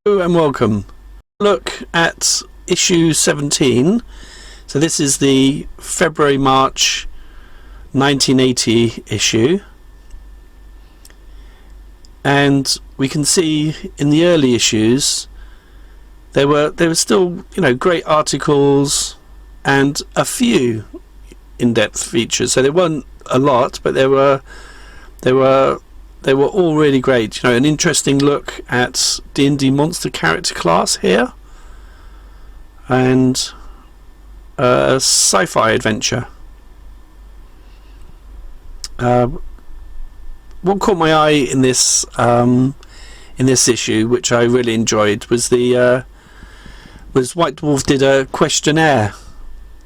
Hello and welcome. Look at issue 17. So this is the February-March 1980 issue, and we can see in the early issues there were still, great articles and a few in-depth features. So there weren't a lot, but they were all really great. An interesting look at D&D monster character class here, and a sci-fi adventure. What caught my eye in this issue, which I really enjoyed, was White Dwarf did a questionnaire,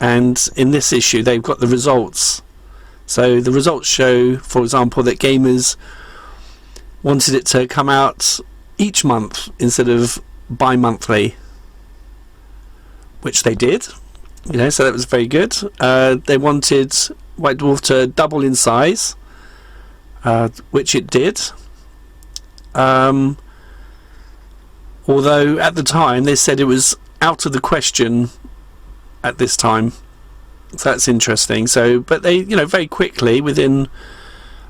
and in this issue they've got the results. So the results show, for example, that gamers wanted it to come out each month instead of bi-monthly, which they did. So that was very good. They wanted White Dwarf to double in size, which it did. Although at the time they said it was out of the question at this time. So that's interesting. So, but they, very quickly, within,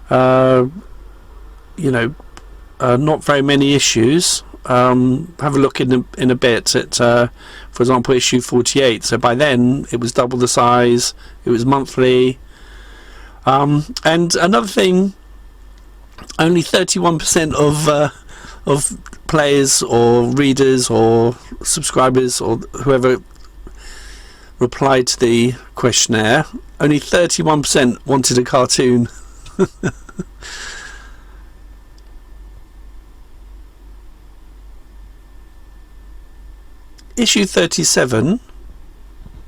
not very many issues. Have a look in a bit at, for example, issue 48. So by then it was double the size. It was monthly. And another thing, only 31% of players or readers or subscribers or whoever replied to the questionnaire, only 31% wanted a cartoon. Issue 37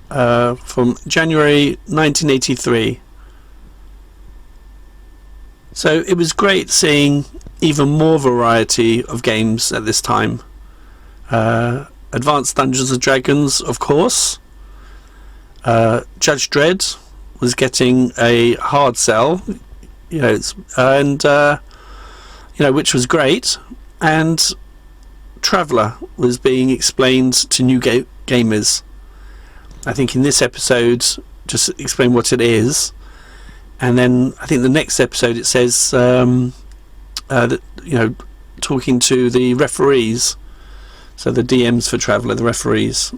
from January 1983. So it was great seeing even more variety of games at this time. Advanced Dungeons and Dragons, of course. Judge Dredd was getting a hard sell, which was great. And Traveller was being explained to new gamers. I think in this episode, just explain what it is, and then I think the next episode it says that talking to the referees, so the DMs for Traveller, the referees.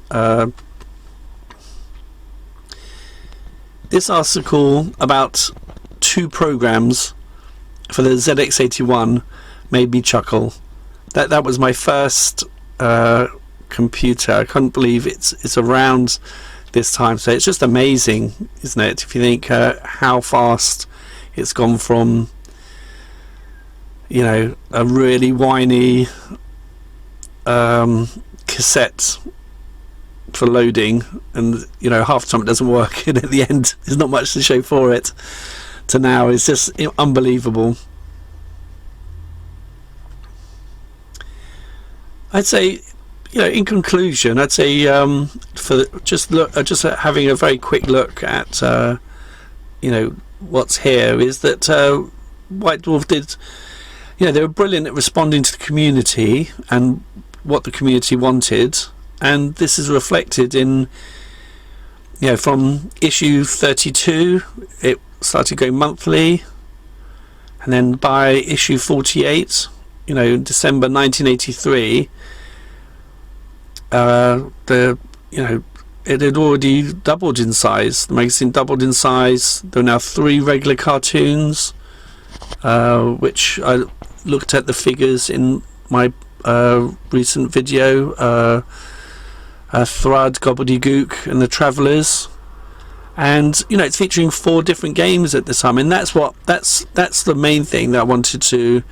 This article about 2 programs for the ZX81 made me chuckle. That was my first computer. I couldn't believe it's around this time. So it's just amazing, isn't it? If you think how fast it's gone from, a really whiny cassette for loading, and half the time it doesn't work, and at the end there's not much to show for it, to now it's just unbelievable. I'd say, in conclusion, I'd say for just having a very quick look at what's here, is that White Dwarf did, they were brilliant at responding to the community and what the community wanted, and this is reflected in, from issue 32 it started going monthly, and then by issue 48, December 1983, it had already doubled in size. The magazine doubled in size. There are now 3 regular cartoons, which I looked at the figures in my recent video, Thrud, Gobbledygook, and the Travellers, and it's featuring 4 different games at this time, and that's the main thing that I wanted to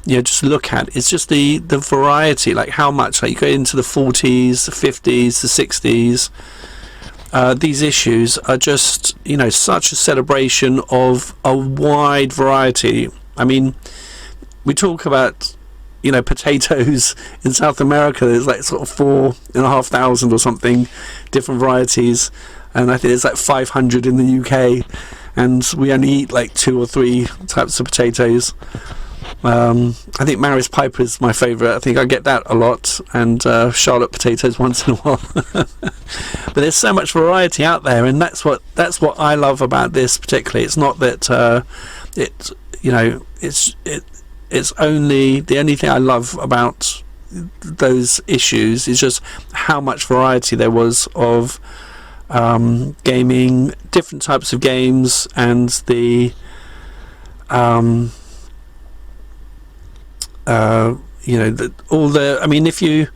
just look at. It's just the variety, like how much, like you go into the 40s, the 50s, the 60s. These issues are just such a celebration of a wide variety. I mean, we talk about potatoes in South America. There's like sort of 4,500 or something different varieties, and I think there's like 500 in the UK, and we only eat like 2 or 3 types of potatoes. I think Maris Piper is my favourite. I think I get that a lot, and Charlotte Potatoes once in a while. But there's so much variety out there, and that's what I love about this particularly. It's not that it's only the only thing I love about those issues is just how much variety there was of gaming, different types of games, and the if you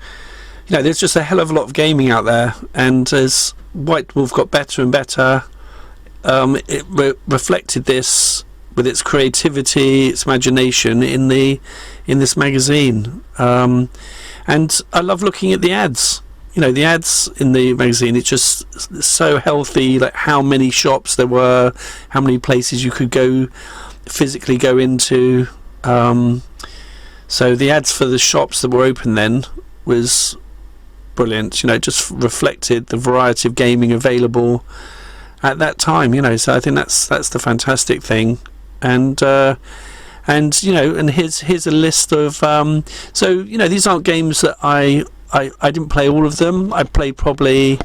there's just a hell of a lot of gaming out there, and as White Dwarf got better and better, it reflected this with its creativity, its imagination in this magazine, and I love looking at the ads. The ads in the magazine, it's just so healthy, like how many shops there were, how many places you could physically go into. So the ads for the shops that were open then was brilliant. It just reflected the variety of gaming available at that time. So I think that's the fantastic thing. And here's a list of these aren't games that I didn't play all of them. I played probably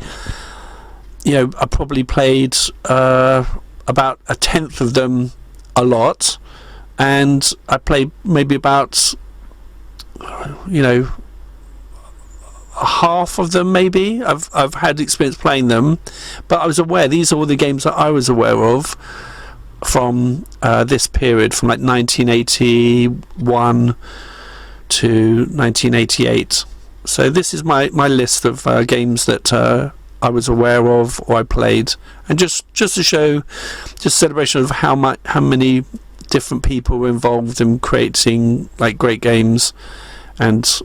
played about a tenth of them a lot, and I played maybe about half of them maybe. I've had experience playing them, but I was aware these are all the games that I was aware of from this period, from like 1981 to 1988. So this is my list of games that I was aware of or I played, and just to show just celebration of how many different people were involved in creating like great games, and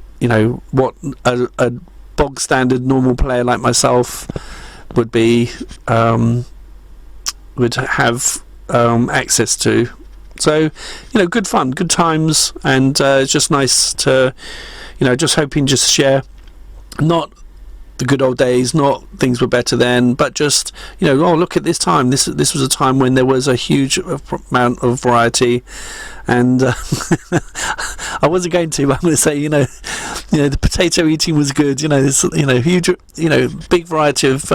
what a bog standard normal player like myself would have access to. So good fun, good times, and it's just nice to just hoping just share not the good old days, not things were better then, but just look at this time. This was a time when there was a huge amount of variety, and I wasn't going to, but I'm going to say the potato eating was good. There's huge big variety of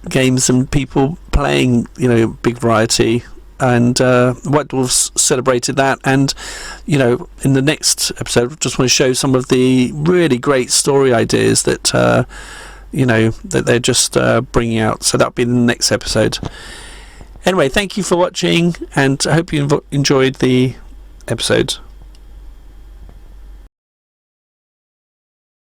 games and people playing big variety. And White Dwarfs celebrated that, and in the next episode I just want to show some of the really great story ideas that that they're just bringing out. So that'll be in the next episode. Anyway, thank you for watching, and I hope you enjoyed the episode.